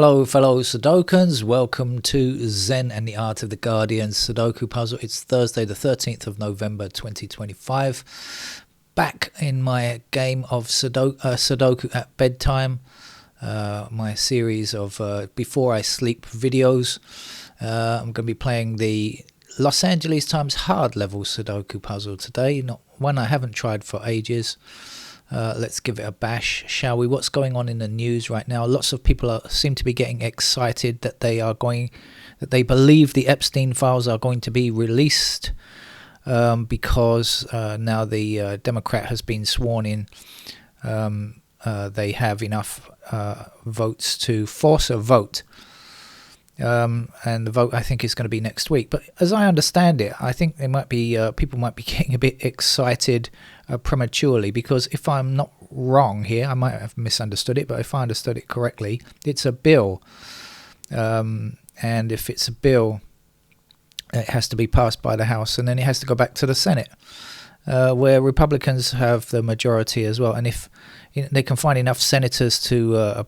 Hello fellow Sudokans, welcome to Zen and the Art of the Guardian Sudoku Puzzle. It's Thursday the 13th of November 2025. Back in my game of Sudoku at bedtime, my series of before I sleep videos. I'm going to be playing the Los Angeles Times hard level Sudoku puzzle today, not one I haven't tried for ages. Let's give it a bash, shall we? What's going on in the news right now? Lots of people seem to be getting excited that they believe the Epstein files are going to be released because now the Democrat has been sworn in. They have enough votes to force a vote. And the vote, I think, is going to be next week. But as I understand it, I think there might be people might be getting a bit excited prematurely, because if I'm not wrong here, I might have misunderstood it, but if I understood it correctly, it's a bill. And if it's a bill, it has to be passed by the House, and then it has to go back to the Senate, where Republicans have the majority as well. And if they can find enough senators to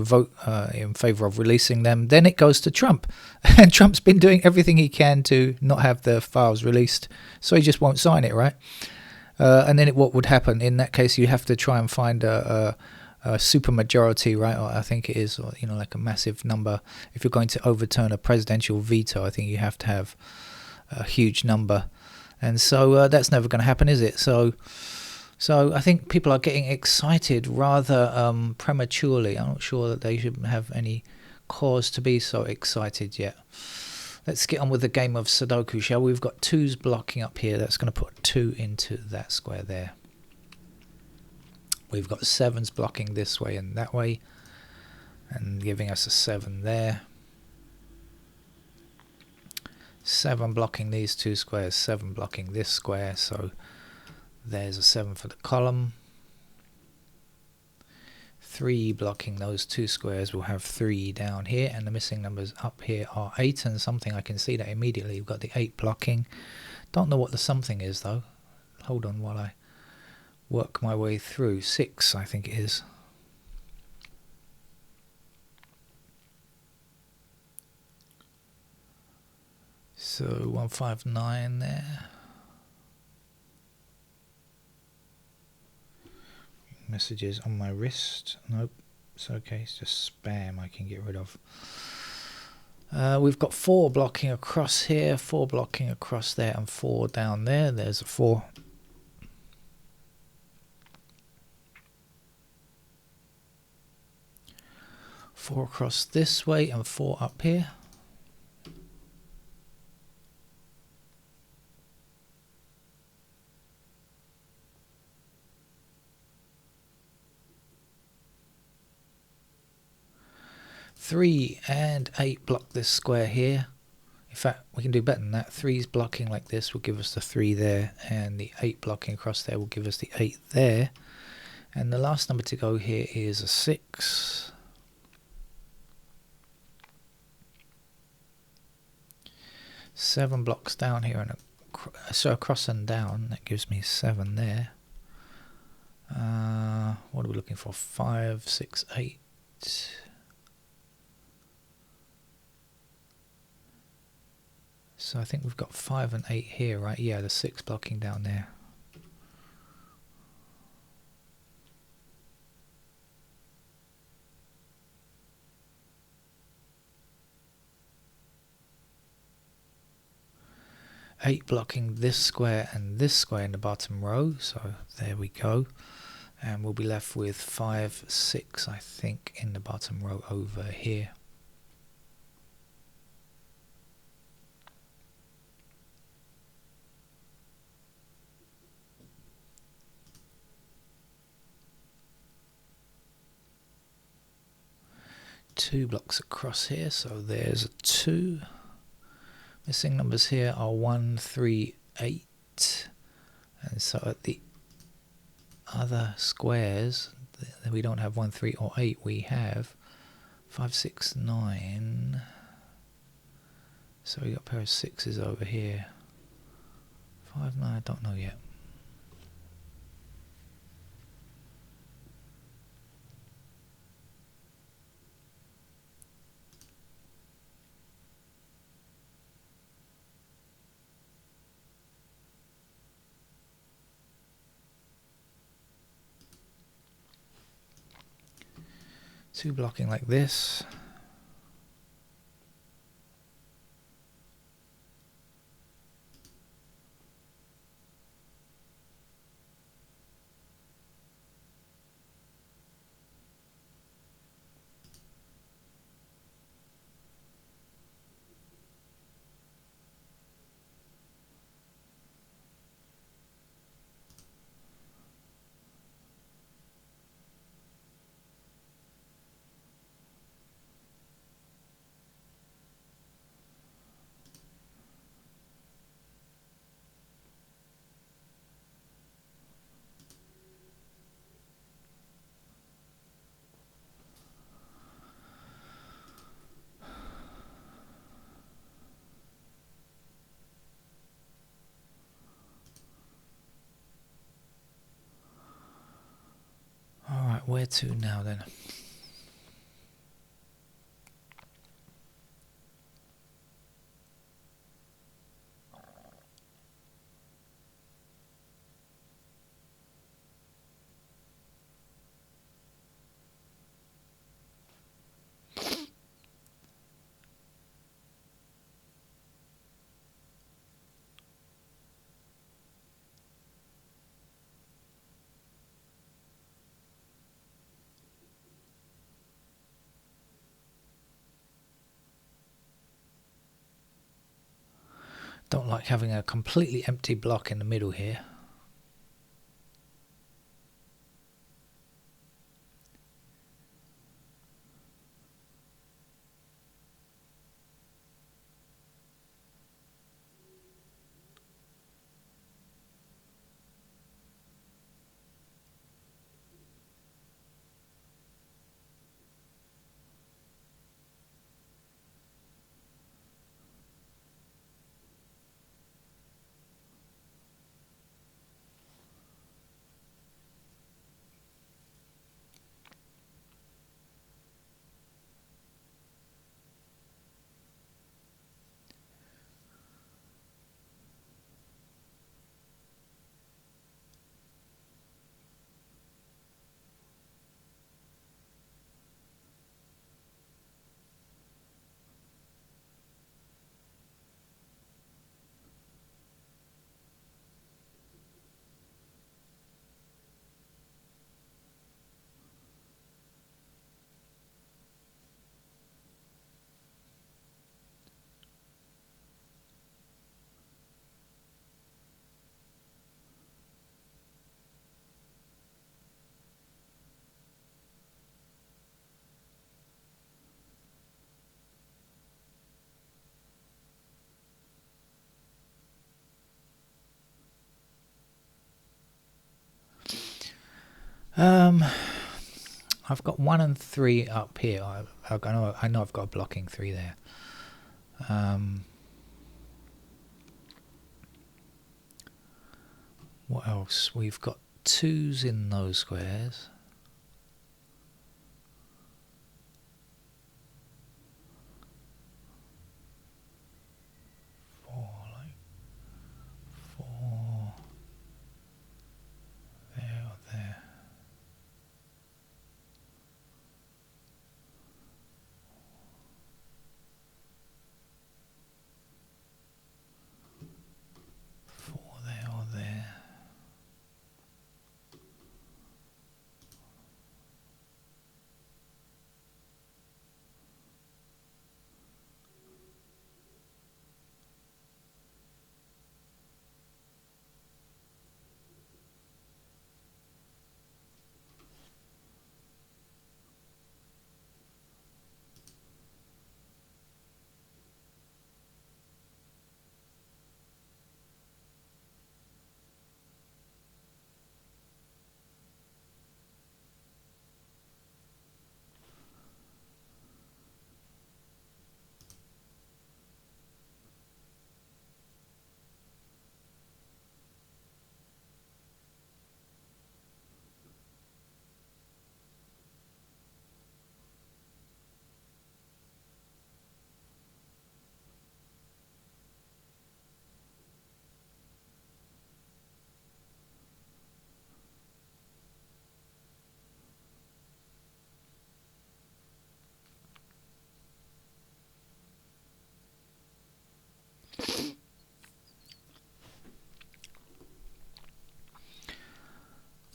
vote in favor of releasing them, then it goes to Trump. And Trump's been doing everything he can to not have the files released, so he just won't sign it, right? And then what would happen in that case? You have to try and find a super majority, right? Or I think it is, or, like a massive number. If you're going to overturn a presidential veto, I think you have to have a huge number, and so that's never going to happen, is it? So I think people are getting excited rather prematurely. I'm not sure that they should have any cause to be so excited yet. Let's get on with the game of Sudoku, shall we? We've got 2s blocking up here. That's going to put 2 into that square there. We've got 7s blocking this way and that way, and giving us a 7 there. 7 blocking these 2 squares, 7 blocking this square, so there's a 7 for the column. 3 blocking those 2 squares, we'll have 3 down here, and the missing numbers up here are 8 and something. I can see that immediately. We've got the 8 blocking. Don't know what the something is though. Hold on while I work my way through. 6, I think it is. So 159 there. Messages on my wrist. Nope, it's okay. It's just spam I can get rid of. We've got 4 blocking across here, 4 blocking across there, and 4 down there. There's a 4. Four across this way and 4 up here. Three and 8 block this square here. In fact, we can do better than that. 3's blocking like this will give us the 3 there, and the 8 blocking across there will give us the 8 there. And the last number to go here is a 6. Seven blocks down here, and so across and down, that gives me 7 there. What are we looking for? 5, 6, 8. So I think we've got 5 and 8 here, right? Yeah, the 6 blocking down there. Eight blocking this square and this square in the bottom row. So there we go. And we'll be left with 5, 6, I think, in the bottom row over here. Two blocks across here, so there's a 2. Missing numbers here are 1, 3, 8, and so at the other squares we don't have 1, 3 or 8, we have 5, 6, 9. So we got a pair of 6s over here. 5, 9, I don't know yet. 2 blocking like this. Alright, where to now then? Don't like having a completely empty block in the middle here. I've got 1 and 3 up here. I know I've got a blocking 3 there. What else? We've got 2s in those squares.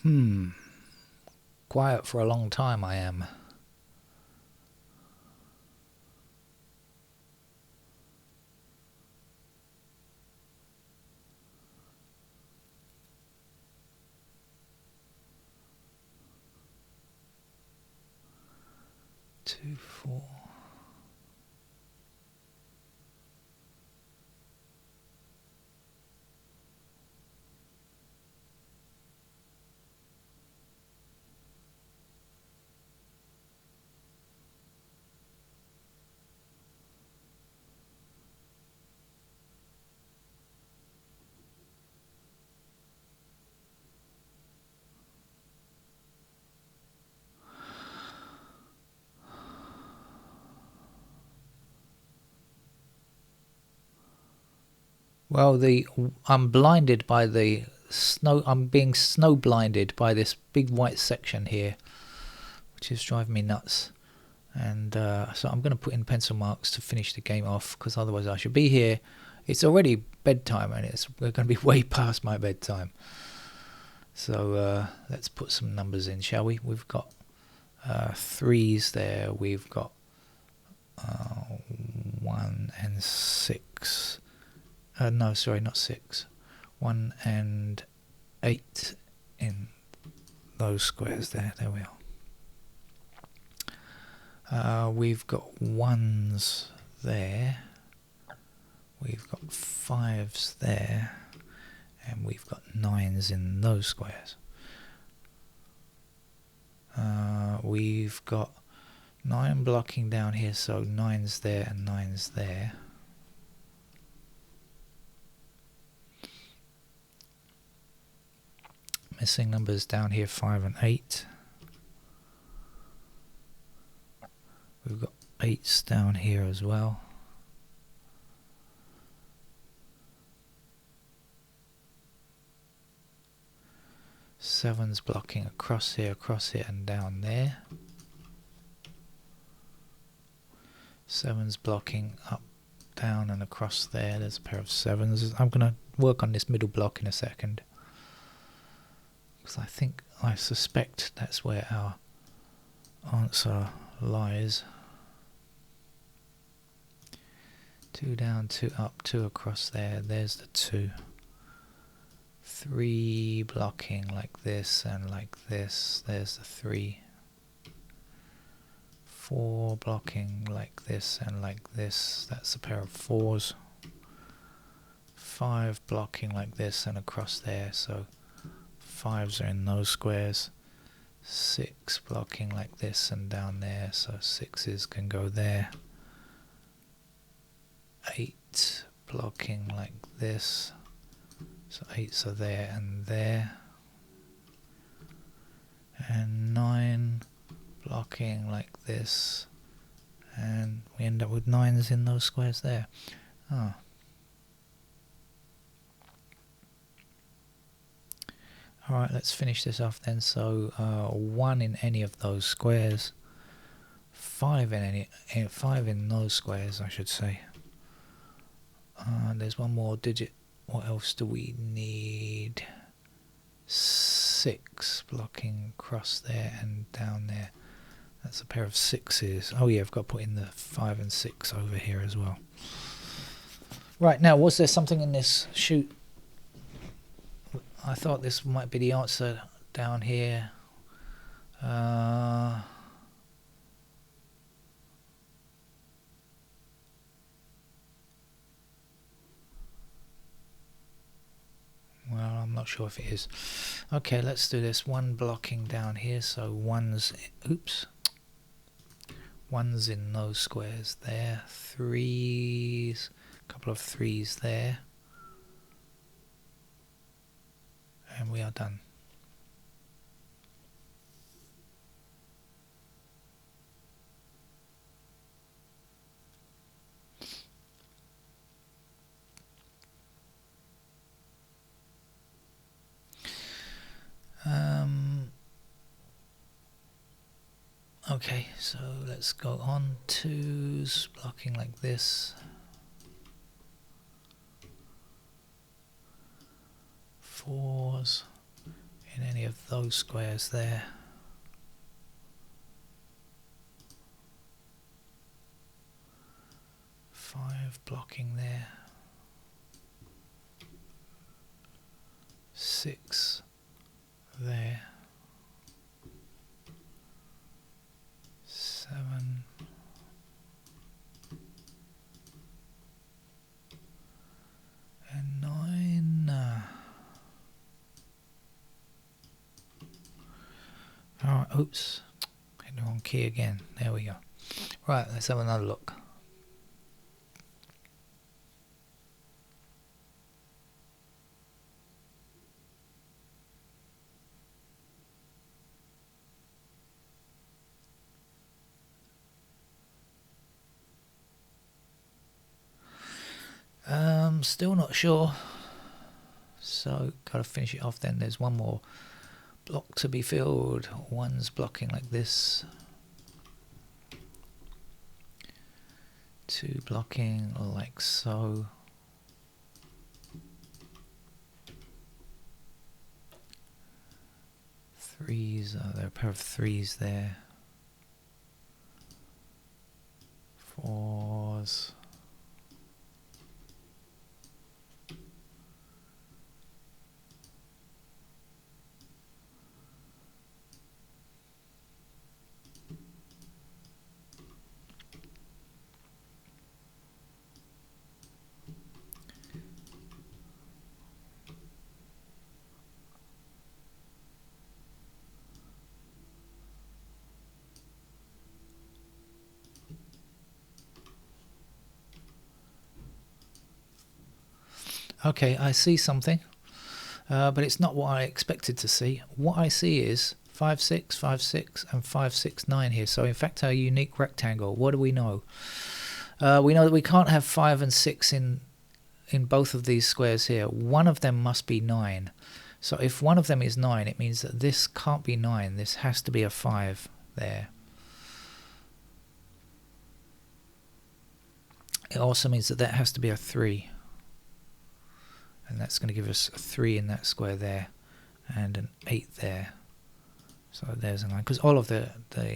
Quiet for a long time I am. Two, four. Well, I'm blinded by the snow. I'm being snow blinded by this big white section here, which is driving me nuts. And so I'm going to put in pencil marks to finish the game off, because otherwise I should be here. It's already bedtime, and we're going to be way past my bedtime. So let's put some numbers in, shall we? We've got 3s there. We've got 1 and 6. No, sorry, not 6. 1 and 8 in those squares there. There we are. We've got 1s there. We've got 5s there. And we've got 9s in those squares. We've got 9 blocking down here, so 9's there and 9's there. Missing numbers down here, 5 and 8. We've got 8's down here as well. Seven's blocking across here, and down there. 7's blocking up, down and across there. There's a pair of 7's. I'm going to work on this middle block in a second, because I suspect that's where our answer lies. 2 down, 2 up, 2 across there. There's the 2. 3 blocking like this and like this. There's the 3. 4 blocking like this and like this. That's a pair of 4's. 5 blocking like this and across there. So 5's are in those squares. 6 blocking like this and down there. So 6's can go there. 8 blocking like this. So 8's are there and there. And 9 blocking like this. And we end up with 9's in those squares there. Oh. Alright, let's finish this off then. So 1 in any of those squares. 5 in those squares, I should say. There's one more digit. What else do we need? 6 blocking across there and down there. That's a pair of 6's. Oh yeah, I've got to put in the 5 and 6 over here as well. Right, now was there something in this shoot? I thought this might be the answer down here. Well, I'm not sure if it is. Okay, let's do this. 1 blocking down here, so 1's, oops, 1's in those squares there. 3's, a couple of 3's there. And we are done. Okay, so let's go on. 2's blocking like this. 4's in any of of those squares there. Five blocking there. 6 there. 7. And 9. Alright, oops. Hit the wrong key again. There we go. Right, let's have another look. Still not sure. So, gotta finish it off then. There's one more block to be filled. One's blocking like this. 2 blocking like so. 3s, there are a pair of 3s there. 4s. Okay, I see something, but it's not what I expected to see. What I see is 5, 6, 5, 6, and 5, 6, 9 here. So in fact, our unique rectangle. What do we know? We know that we can't have 5 and 6 in both of these squares here. One of them must be 9. So if one of them is 9, it means that this can't be 9. This has to be a 5 there. It also means that that has to be a 3. And that's going to give us a 3 in that square there, and an 8 there. So there's a 9, because all of the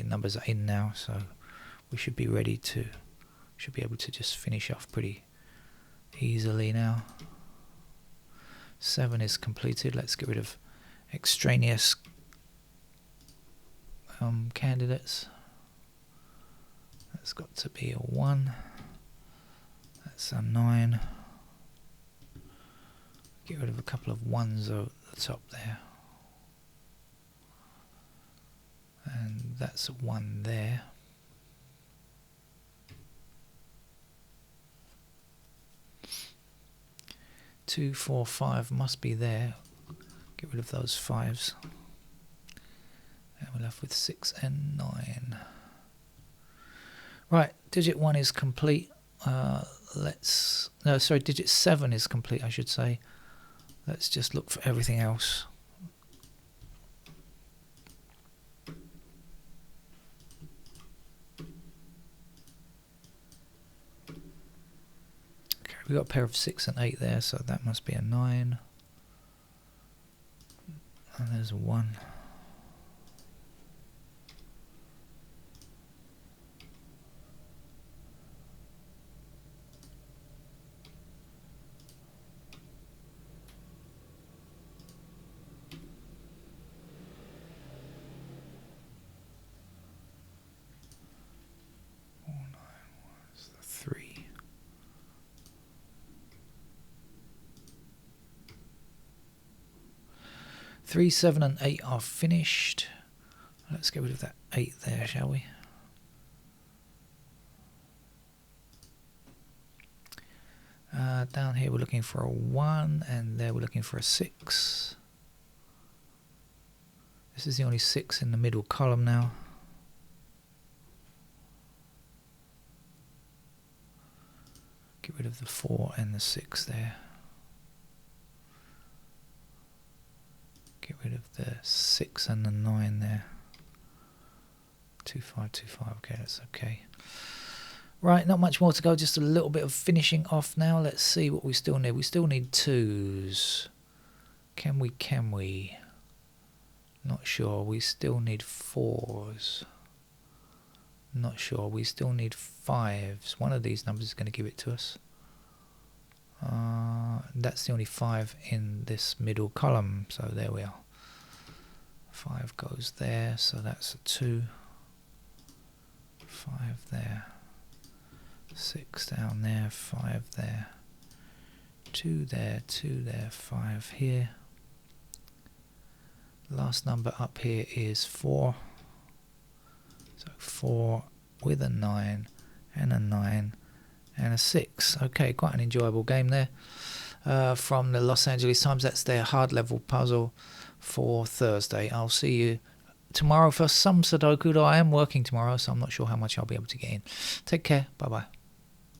numbers are in now, so we should be ready to, should be able to just finish off pretty easily now. 7 is completed. Let's get rid of extraneous candidates. That's got to be a 1. That's a 9. Get rid of a couple of 1s at the top there. And that's a 1 there. Two, 4, 5 must be there. Get rid of those 5s. And we're left with 6 and 9. Right, digit 1 is complete. Digit 7 is complete, I should say. Let's just look for everything else. Okay, we've got a pair of 6 and 8 there, so that must be a 9. And there's a 1. Three, 7, and 8 are finished. Let's get rid of that 8 there, shall we? Down here we're looking for a 1, and there we're looking for a 6. This is the only 6 in the middle column now. Get rid of the 4 and the 6 there. Get rid of the 6 and the 9 there. 2, 5, 2, 5. Okay, that's okay. Right, not much more to go. Just a little bit of finishing off now. Let's see what we still need. We still need 2s. Can we? Not sure. We still need 4s. Not sure. We still need 5s. One of these numbers is going to give it to us. That's the only 5 in this middle column. So there we are. 5 goes there. So that's a 2. 5 there. 6 down there. 5 there. 2 there. 2 there. 5 here. Last number up here is 4. So 4 with a 9 and a 9 and a 6. Okay, quite an enjoyable game there from the Los Angeles Times. That's their hard level puzzle for Thursday. I'll see you tomorrow for some Sudoku, though I am working tomorrow, so I'm not sure how much I'll be able to get in. Take care. Bye-bye.